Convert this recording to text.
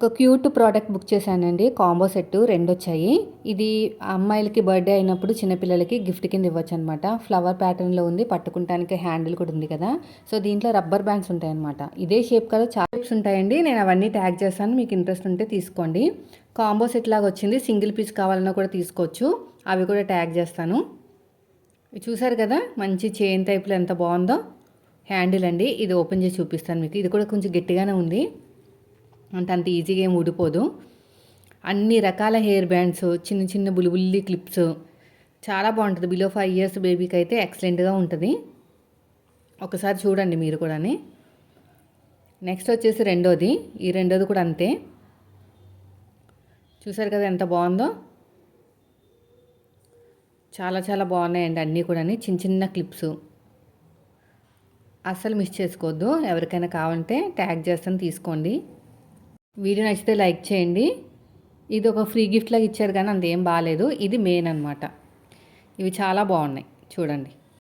ఒక cute product book చేశానండి. Combo set 2 వచ్చాయి. ఇది అమ్మాయిలకి బర్త్డే అయినప్పుడు చిన్నపిల్లలకి గిఫ్ట్ కింద ఇవ్వచ్చు అనమాట. ఫ్లవర్ ప్యాటర్న్లో ఉంది, పట్టుకుంటానికి హ్యాండిల్ కూడా ఉంది కదా. సో దీంట్లో రబ్బర్ బ్యాండ్స్ ఉంటాయన్నమాట. ఇదే షేప్ కదా, చాలా షేప్స్ ఉంటాయండి. నేను అవన్నీ ట్యాగ్ చేస్తాను, మీకు ఇంట్రెస్ట్ ఉంటే తీసుకోండి. కాంబో సెట్ లాగా వచ్చింది. సింగిల్ పీస్ కావాలన్నా కూడా తీసుకోవచ్చు, అవి కూడా ట్యాగ్ చేస్తాను. చూసారు కదా, మంచి చైన్ టైప్లో ఎంత బాగుందో. హ్యాండిల్ అండి, ఇది ఓపెన్ చేసి చూపిస్తాను మీకు. ఇది కూడా కొంచెం గట్టిగానే ఉంది, అంటే అంత ఈజీగా ఏం ఊడిపోదు. అన్ని రకాల హెయిర్ బ్యాండ్స్, చిన్న చిన్న బుల్లి క్లిప్స్, చాలా బాగుంటుంది. బిలో 5 years బేబీకి అయితే ఎక్సలెంట్గా ఉంటుంది. ఒకసారి చూడండి మీరు కూడా. నెక్స్ట్ వచ్చేసి రెండోది. ఈ రెండోది కూడా అంతే. చూసారు కదా ఎంత బాగుందో. చాలా చాలా బాగున్నాయండి అన్నీ కూడా. చిన్న చిన్న క్లిప్స్ అస్సలు మిస్ చేసుకోవద్దు. ఎవరికైనా కావాలంటే ట్యాగ్ చేస్తాను, తీసుకోండి. వీడియో నచ్చితే లైక్ చేయండి. ఇది ఒక ఫ్రీ గిఫ్ట్ లాగా ఇచ్చారు కానీ అంతేం బాగాలేదు. ఇది మెయిన్ అనమాట. ఇవి చాలా బాగున్నాయి, చూడండి.